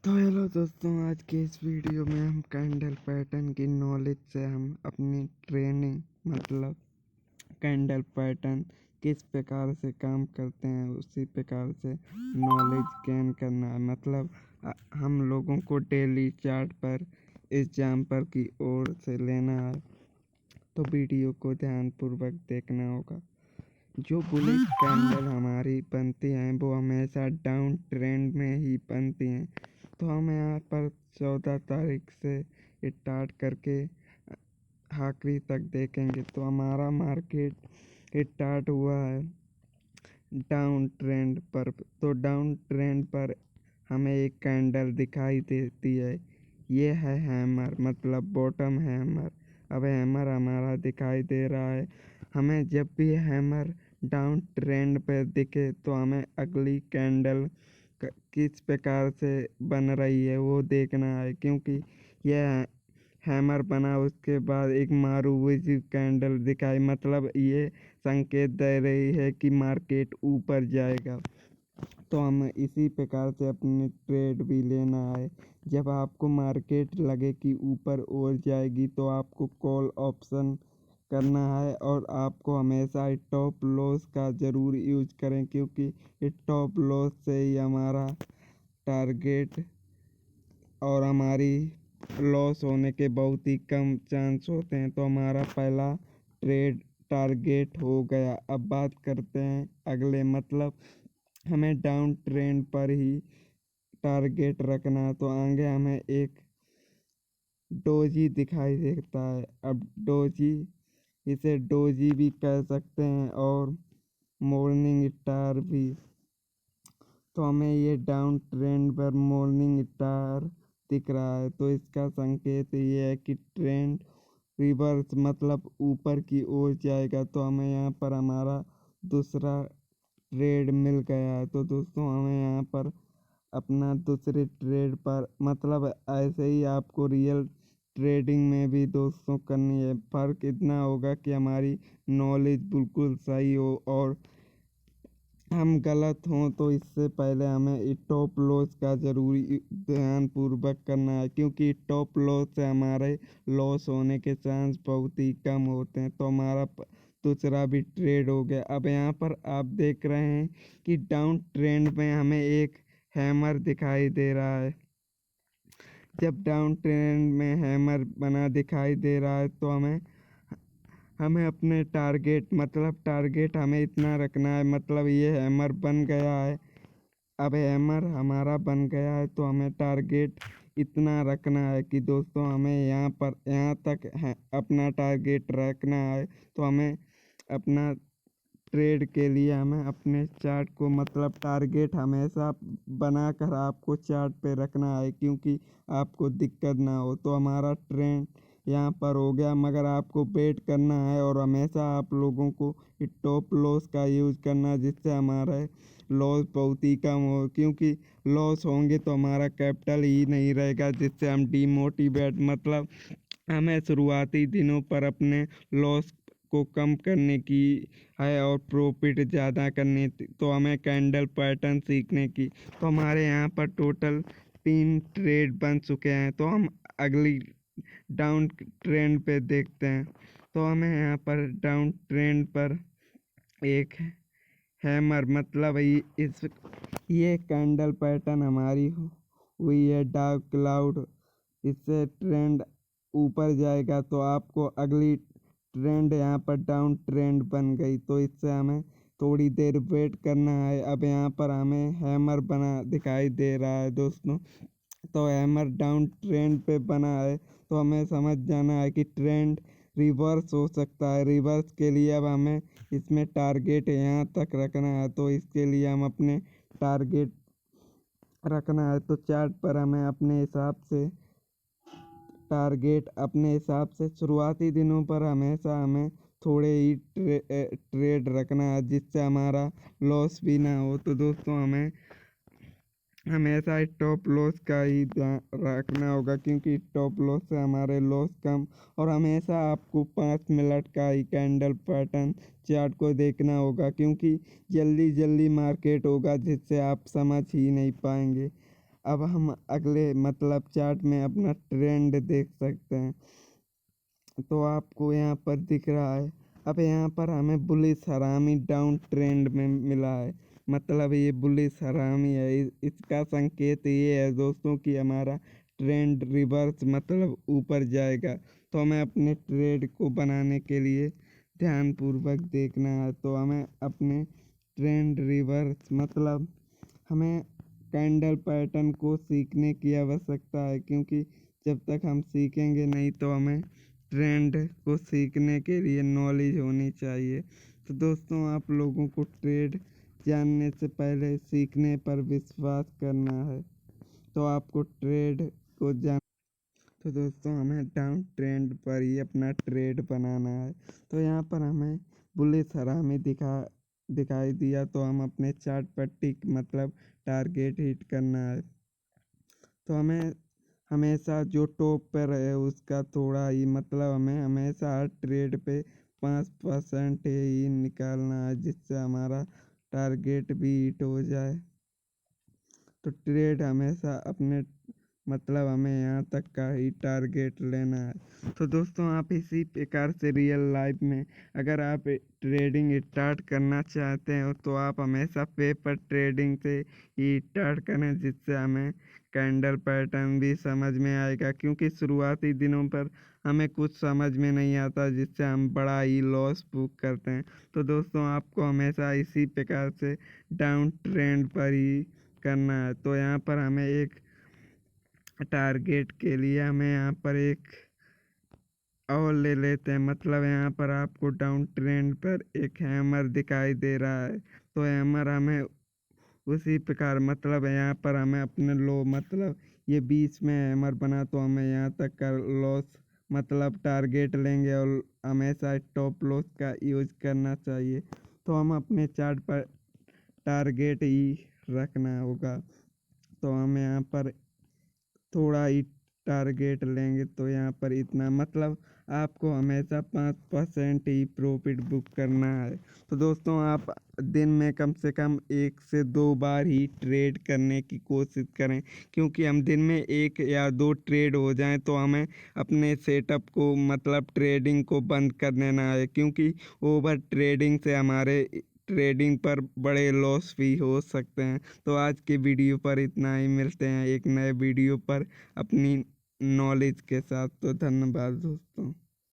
तो हेलो दोस्तों, आज के इस वीडियो में हम कैंडल पैटर्न की नॉलेज से हम अपनी ट्रेनिंग मतलब कैंडल पैटर्न किस प्रकार से काम करते हैं उसी प्रकार से नॉलेज गेन करना है। मतलब हम लोगों को डेली चार्ट पर एग्जाम्पल की ओर से लेना है, तो वीडियो को ध्यानपूर्वक देखना होगा। जो बुलिश कैंडल हमारी बनती हैं वो हमेशा डाउन ट्रेंड में ही बनती हैं। तो हम यहाँ पर 14 तारीख से स्टार्ट करके आखिरी तक देखेंगे। तो हमारा मार्केट स्टार्ट हुआ है डाउन ट्रेंड पर। तो डाउन ट्रेंड पर हमें एक कैंडल दिखाई देती है, ये है हैमर मतलब बॉटम हैमर। अब हैमर हमारा दिखाई दे रहा है। हमें जब भी हैमर डाउन ट्रेंड पर दिखे तो हमें अगली कैंडल किस प्रकार से बन रही है वो देखना है, क्योंकि यह हैमर बना उसके बाद एक मारूति कैंडल दिखाई, मतलब ये संकेत दे रही है कि मार्केट ऊपर जाएगा। तो हमें इसी प्रकार से अपनी ट्रेड भी लेना है। जब आपको मार्केट लगे कि ऊपर और जाएगी तो आपको कॉल ऑप्शन करना है, और आपको हमेशा स्टॉप लॉस का ज़रूर यूज करें, क्योंकि स्टॉप लॉस से ही हमारा टारगेट और हमारी लॉस होने के बहुत ही कम चांस होते हैं। तो हमारा पहला ट्रेड टारगेट हो गया। अब बात करते हैं अगले, मतलब हमें डाउन ट्रेंड पर ही टारगेट रखना है। तो आगे हमें एक डोजी दिखाई देता है। अब डोजी, इसे डोजी भी कह सकते हैं और मॉर्निंग स्टार भी। तो हमें ये डाउन ट्रेंड पर मॉर्निंग स्टार दिख रहा है, तो इसका संकेत ये है कि ट्रेंड रिवर्स मतलब ऊपर की ओर जाएगा। तो हमें यहाँ पर हमारा दूसरा ट्रेड मिल गया है। तो दोस्तों, हमें यहाँ पर अपना दूसरे ट्रेड पर मतलब ऐसे ही आपको रियल ट्रेडिंग में भी दोस्तों करनी है। फ़र्क इतना होगा कि हमारी नॉलेज बिल्कुल सही हो और हम गलत हों, तो इससे पहले हमें स्टॉप लॉस का ज़रूरी ध्यानपूर्वक करना है, क्योंकि स्टॉप लॉस से हमारे लॉस होने के चांस बहुत ही कम होते हैं। तो हमारा दूसरा भी ट्रेड हो गया। अब यहाँ पर आप देख रहे हैं कि डाउन ट्रेंड में हमें एक हैमर दिखाई दे रहा है। जब डाउन ट्रेंड में हैमर बना दिखाई दे रहा है तो हमें हमें अपने टारगेट हमें इतना रखना है। मतलब ये हैमर बन गया है, अब हैमर हमारा बन गया है, तो हमें टारगेट इतना रखना है कि दोस्तों हमें यहाँ तक है अपना टारगेट रखना है। तो हमें अपना ट्रेड के लिए हमें अपने चार्ट को मतलब टारगेट हमेशा बनाकर आपको चार्ट पे रखना है, क्योंकि आपको दिक्कत ना हो। तो हमारा ट्रेंड यहाँ पर हो गया, मगर आपको वेट करना है और हमेशा आप लोगों को स्टॉप लॉस का यूज करना है, जिससे हमारा लॉस बहुत ही कम हो। क्योंकि लॉस होंगे तो हमारा कैपिटल ही नहीं रहेगा, जिससे हम डीमोटिवेट मतलब हमें शुरुआती दिनों पर अपने लॉस को कम करने की है और प्रॉफिट ज़्यादा करने। तो हमें कैंडल पैटर्न सीखने की। तो हमारे यहाँ पर टोटल 3 ट्रेड बन चुके हैं। तो हम अगली डाउन ट्रेंड पे देखते हैं। तो हमें यहाँ पर डाउन ट्रेंड पर एक हैमर मतलब ये कैंडल पैटर्न हमारी हुई है डार्क क्लाउड। इससे ट्रेंड ऊपर जाएगा तो आपको अगली ट्रेंड यहाँ पर डाउन ट्रेंड बन गई, तो इससे हमें थोड़ी देर वेट करना है। अब यहाँ पर हमें हैमर बना दिखाई दे रहा है दोस्तों। तो हैमर डाउन ट्रेंड पे बना है, तो हमें समझ जाना है कि ट्रेंड रिवर्स हो सकता है। रिवर्स के लिए अब हमें इसमें टारगेट यहाँ तक रखना है, तो इसके लिए हम अपने टारगेट रखना है। तो चार्ट पर हमें अपने हिसाब से टारगेट अपने हिसाब से शुरुआती दिनों पर हमेशा हमें थोड़े ही ट्रेड रखना है, जिससे हमारा लॉस भी ना हो। तो दोस्तों, हमें हमेशा स्टॉप लॉस का ही ध्यान रखना होगा, क्योंकि स्टॉप लॉस से हमारे लॉस कम। और हमेशा आपको 5 मिनट का ही कैंडल पैटर्न चार्ट को देखना होगा, क्योंकि जल्दी जल्दी मार्केट होगा जिससे आप समझ ही नहीं पाएंगे। अब हम अगले मतलब चार्ट में अपना ट्रेंड देख सकते हैं। तो आपको यहाँ पर दिख रहा है। अब यहाँ पर हमें बुलिश हरामी डाउन ट्रेंड में मिला है, मतलब ये बुलिश हरामी है। इसका संकेत ये है दोस्तों कि हमारा ट्रेंड रिवर्स मतलब ऊपर जाएगा। तो हमें अपने ट्रेड को बनाने के लिए ध्यानपूर्वक देखना है। तो हमें अपने ट्रेंड रिवर्स मतलब हमें कैंडल पैटर्न को सीखने की आवश्यकता है, क्योंकि जब तक हम सीखेंगे नहीं तो हमें ट्रेंड को सीखने के लिए नॉलेज होनी चाहिए। तो दोस्तों आप लोगों को ट्रेड जानने से पहले सीखने पर विश्वास करना है। तो आपको ट्रेड को जान तो दोस्तों हमें डाउन ट्रेंड पर ही अपना ट्रेड बनाना है। तो यहाँ पर हमें बुलिश हरामी दिखाई दिया, तो हम अपने चार्ट पर टिक मतलब टारगेट हिट करना है। तो हमें हमेशा जो टॉप पर है उसका थोड़ा ही मतलब हमें हमेशा हर ट्रेड पे 5% ही निकालना है, जिससे हमारा टारगेट भी हिट हो जाए। तो ट्रेड हमेशा अपने मतलब हमें यहाँ तक का ही टारगेट लेना है। तो दोस्तों आप इसी प्रकार से रियल लाइफ में अगर आप ट्रेडिंग स्टार्ट करना चाहते हो तो आप हमेशा पेपर ट्रेडिंग से ही स्टार्ट करें, जिससे हमें कैंडल पैटर्न भी समझ में आएगा। क्योंकि शुरुआती दिनों पर हमें कुछ समझ में नहीं आता, जिससे हम बड़ा ही लॉस बुक करते हैं। तो दोस्तों आपको हमेशा इसी प्रकार से डाउन ट्रेंड पर ही करना है। तो यहाँ पर हमें एक टारगेट के लिए हमें यहाँ पर एक और ले लेते हैं, मतलब यहाँ पर आपको डाउन ट्रेंड पर एक हैमर दिखाई दे रहा है। तो हैमर हमें उसी प्रकार मतलब यहाँ पर हमें अपने लो मतलब ये बीच में हैमर बना, तो हमें यहाँ तक का लॉस मतलब टारगेट लेंगे और हमेशा स्टॉप लॉस का यूज करना चाहिए। तो हम अपने चार्ट पर टारगेट ही रखना होगा। तो हम यहाँ पर थोड़ा ही टारगेट लेंगे, तो यहाँ पर इतना मतलब आपको हमेशा 5% ही प्रॉफिट बुक करना है। तो दोस्तों आप दिन में कम से कम 1 से 2 बार ही ट्रेड करने की कोशिश करें, क्योंकि हम दिन में 1 या 2 ट्रेड हो जाएं तो हमें अपने सेटअप को मतलब ट्रेडिंग को बंद कर देना है, क्योंकि ओवर ट्रेडिंग से हमारे ट्रेडिंग पर बड़े लॉस भी हो सकते हैं। तो आज के वीडियो पर इतना ही, मिलते हैं एक नए वीडियो पर अपनी नॉलेज के साथ। तो धन्यवाद दोस्तों।